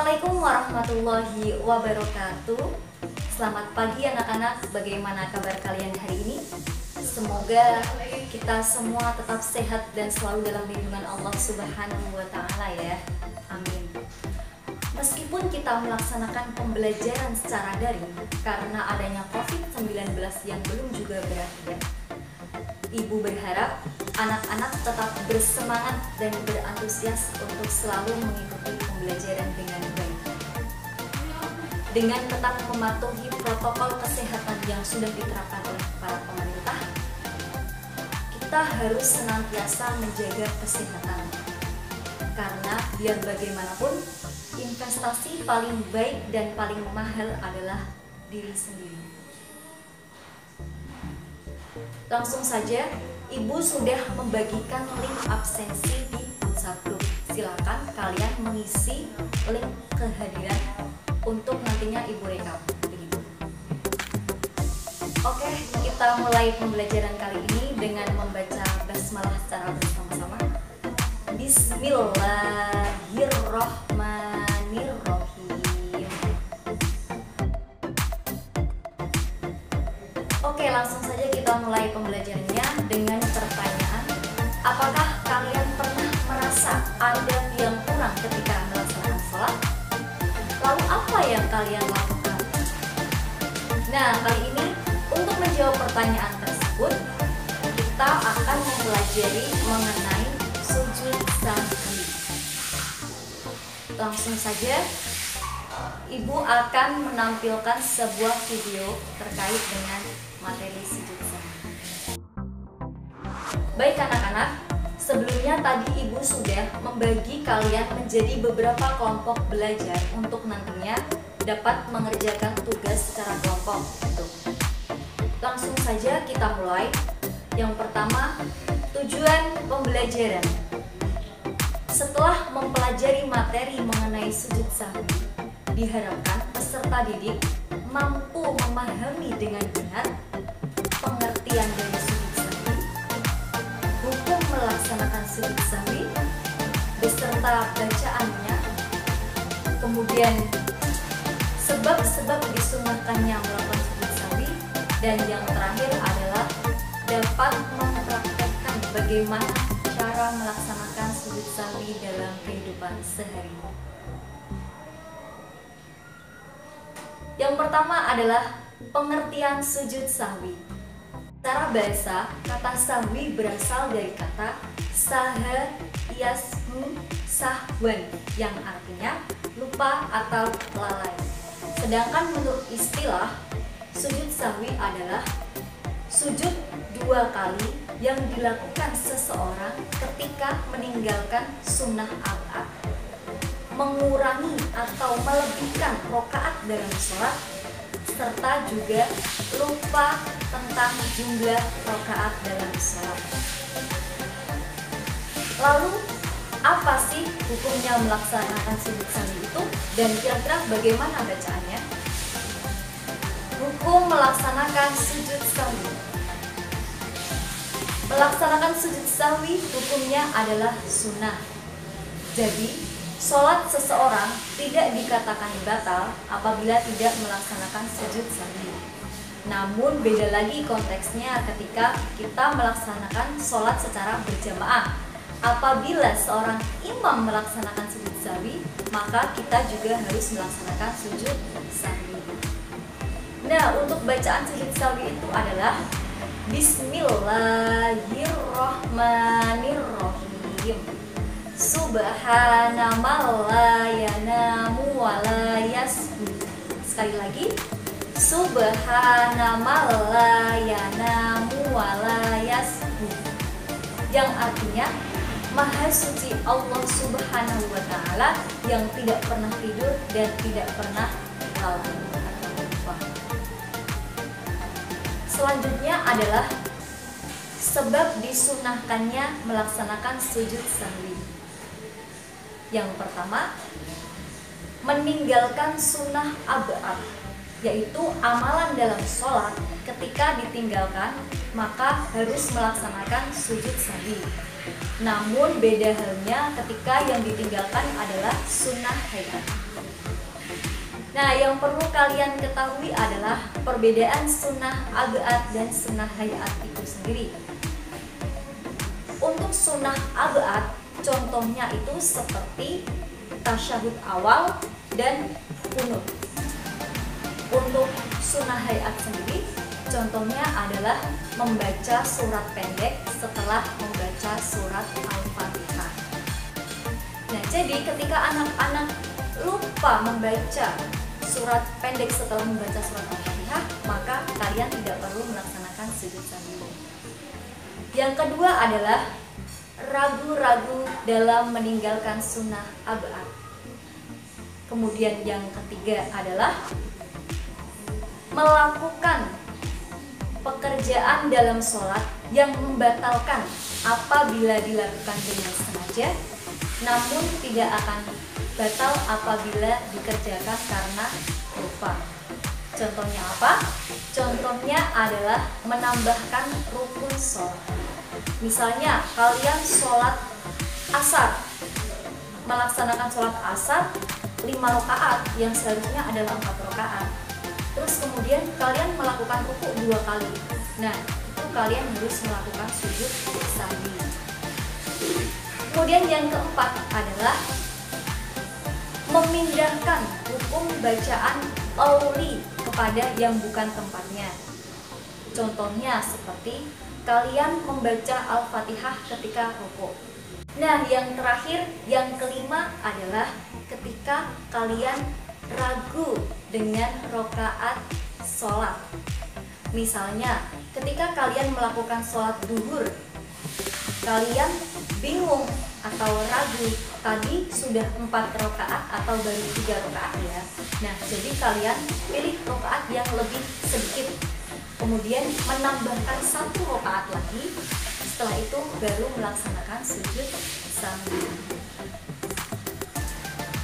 Assalamualaikum warahmatullahi wabarakatuh. Selamat pagi anak-anak, bagaimana kabar kalian hari ini? Semoga kita semua tetap sehat dan selalu dalam lindungan Allah Subhanahu wa Ta'ala ya. Amin. Meskipun kita melaksanakan pembelajaran secara daring karena adanya COVID-19 yang belum juga berakhir, Ibu berharap anak-anak tetap bersemangat dan berantusias untuk selalu mengikuti pembelajaran dengan baik. Dengan tetap mematuhi protokol kesehatan yang sudah diterapkan oleh para pemerintah, kita harus senantiasa menjaga kesehatan. Karena biar bagaimanapun, investasi paling baik dan paling mahal adalah diri sendiri. Langsung saja, Ibu sudah membagikan link absensi di WhatsApp group. Silakan kalian mengisi link kehadiran untuk nantinya Ibu rekap. Begitu. Oke, kita mulai pembelajaran kali ini dengan membaca basmalah secara bersama-sama. Bismillahirrahmanirrahim. Oke, langsung saja kita mulai pembelajarannya dengan pertanyaan. Apakah kalian pernah merasa ada yang kurang ketika melaksanakan sholat? Lalu apa yang kalian lakukan? Nah, kali ini untuk menjawab pertanyaan tersebut, kita akan mempelajari mengenai sujud sahwi. Langsung saja, Ibu akan menampilkan sebuah video terkait dengan materi sujud sahwi. Baik anak-anak, sebelumnya tadi Ibu sudah membagi kalian menjadi beberapa kelompok belajar untuk nantinya dapat mengerjakan tugas secara kelompok. Langsung saja kita mulai. Yang pertama, tujuan pembelajaran. Setelah mempelajari materi mengenai sujud sahwi, diharapkan peserta didik mampu memahami dengan benar pengertian dari sujud sahwi, hukum melaksanakan sujud sahwi beserta bacaannya, kemudian sebab-sebab disunahkannya melakukan sujud sahwi, dan yang terakhir adalah dapat mempraktekkan bagaimana cara melaksanakan sujud sahwi dalam kehidupan sehari-hari. Yang pertama adalah pengertian sujud sahwi. Secara bahasa, kata sahwi berasal dari kata saha yasmu sahwan yang artinya lupa atau lalai. Sedangkan menurut istilah, sujud sahwi adalah sujud dua kali yang dilakukan seseorang ketika meninggalkan sunnah abad, mengurangi atau melebihkan rakaat dalam sholat, serta juga lupa tentang jumlah rakaat dalam sholat. Lalu, apa sih hukumnya melaksanakan sujud sahwi itu dan kira-kira bagaimana bacaannya? Hukum melaksanakan sujud sahwi. Melaksanakan sujud sahwi hukumnya adalah sunnah. Jadi, sholat seseorang tidak dikatakan batal apabila tidak melaksanakan sujud sahwi. Namun beda lagi konteksnya ketika kita melaksanakan sholat secara berjamaah. Apabila seorang imam melaksanakan sujud sahwi, maka kita juga harus melaksanakan sujud sahwi. Nah, untuk bacaan sujud sahwi itu adalah Bismillahirrahmanirrahim. Subhana man la yanamu wa la yasbih. Sekali lagi, Subhana man la yanamu wa la yasbih, yang artinya Maha suci Allah Subhanahu wa Ta'ala yang tidak pernah tidur dan tidak pernah lalai atau lupa. Selanjutnya adalah sebab disunahkannya melaksanakan sujud sahwi. Yang pertama, meninggalkan sunnah abad, yaitu amalan dalam sholat ketika ditinggalkan maka harus melaksanakan sujud sahwi. Namun beda halnya ketika yang ditinggalkan adalah sunnah hayat. Nah, yang perlu kalian ketahui adalah perbedaan sunnah abad dan sunnah hayat itu sendiri. Untuk sunnah abad, contohnya itu seperti tasyahud awal dan kunut. Untuk sunnah hayat sendiri, contohnya adalah membaca surat pendek setelah membaca surat Al-Fatihah. Nah, jadi ketika anak-anak lupa membaca surat pendek setelah membaca surat Al-Fatihah, maka kalian tidak perlu melaksanakan sujud sahwi. Yang kedua adalah ragu-ragu dalam meninggalkan sunnah abad. Kemudian yang ketiga adalah melakukan pekerjaan dalam sholat yang membatalkan apabila dilakukan dengan sengaja, namun tidak akan batal apabila dikerjakan karena lupa. Contohnya apa? Contohnya adalah menambahkan rukun sholat. Misalnya kalian sholat asar, melaksanakan sholat asar 5 rakaat yang seharusnya adalah 4 rakaat. Terus kemudian kalian melakukan rukuk 2 kali. Nah, itu kalian harus melakukan sujud sahwi. Kemudian yang keempat adalah memindahkan hukum bacaan auli kepada yang bukan tempatnya. Contohnya seperti kalian membaca Al-Fatihah ketika rukuk. Nah, yang terakhir, yang kelima adalah ketika kalian ragu dengan rokaat sholat. Misalnya, ketika kalian melakukan sholat duhur, kalian bingung atau ragu, tadi sudah 4 rakaat atau baru 3 rakaat ya. Nah, jadi kalian pilih rakaat yang lebih sedikit, kemudian menambahkan 1 rakaat lagi. Setelah itu baru melaksanakan sujud sahwi.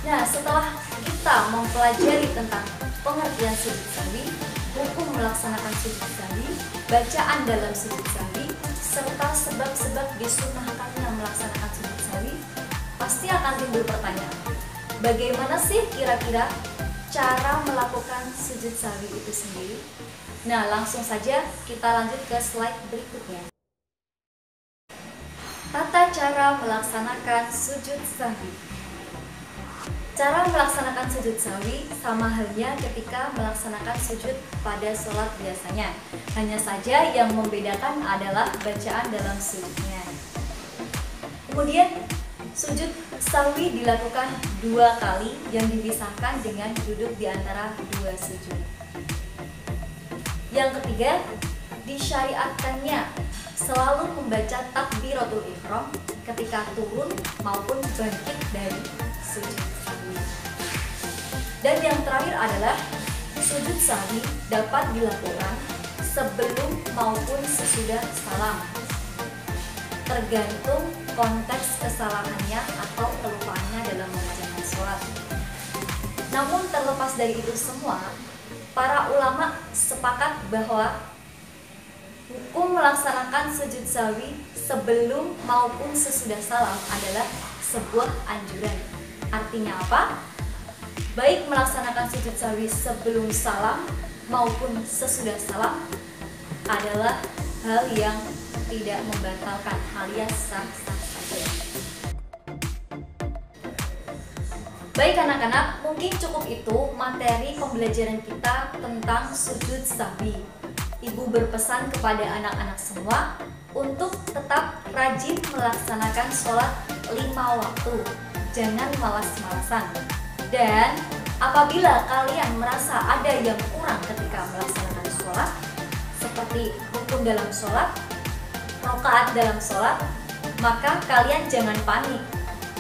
Nah, setelah kita mempelajari tentang pengertian sujud sahwi, hukum melaksanakan sujud sahwi, bacaan dalam sujud sahwi, serta sebab-sebab disunnahkannya melaksanakan sujud sahwi, pasti akan timbul pertanyaan, bagaimana sih kira-kira cara melakukan sujud sahwi itu sendiri? Nah, langsung saja kita lanjut ke slide berikutnya. Tata cara melaksanakan sujud sahwi. Cara melaksanakan sujud sahwi sama halnya ketika melaksanakan sujud pada sholat biasanya. Hanya saja yang membedakan adalah bacaan dalam sujudnya. Kemudian sujud sahwi dilakukan 2 kali yang dipisahkan dengan duduk di antara 2 sujud. Yang ketiga, disyariatkannya selalu membaca takbiratul ihram ketika turun maupun bangkit dari sujud sahwi. Dan yang terakhir adalah sujud sahwi dapat dilakukan sebelum maupun sesudah salam, tergantung konteks kesalahannya atau kelupaannya dalam mengerjakan sholat. Namun terlepas dari itu semua, para ulama sepakat bahwa hukum melaksanakan sujud sahwi sebelum maupun sesudah salam adalah sebuah anjuran. Artinya apa? Baik melaksanakan sujud sahwi sebelum salam maupun sesudah salam adalah hal yang tidak membatalkan, alias sah-sah saja. Baik anak-anak, mungkin cukup itu materi pembelajaran kita tentang sujud sahwi. Ibu berpesan kepada anak-anak semua untuk tetap rajin melaksanakan sholat 5 waktu. Jangan malas-malasan. Dan apabila kalian merasa ada yang kurang ketika melaksanakan sholat, seperti rukun dalam sholat, rakaat dalam sholat, maka kalian jangan panik.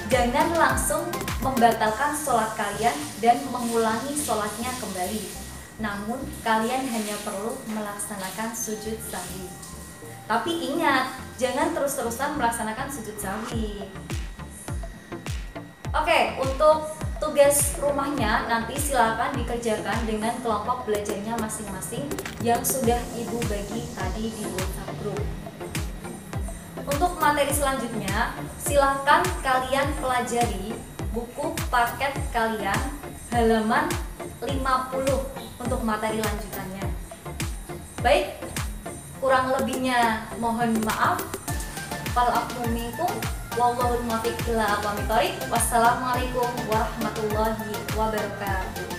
Jangan langsung membatalkan sholat kalian dan mengulangi sholatnya kembali. Namun kalian hanya perlu melaksanakan sujud sahwi. Tapi ingat, jangan terus-terusan melaksanakan sujud sahwi. Oke, untuk tugas rumahnya nanti silakan dikerjakan dengan kelompok belajarnya masing-masing yang sudah ibu bagi tadi di WhatsApp group. Untuk materi selanjutnya, silahkan kalian pelajari buku paket kalian halaman 50 untuk materi lanjutannya. Baik, kurang lebihnya mohon maaf. Fal aqmu minkum wallahul muwaffiq ila aqwamit thoriq. Wassalamualaikum warahmatullahi wabarakatuh.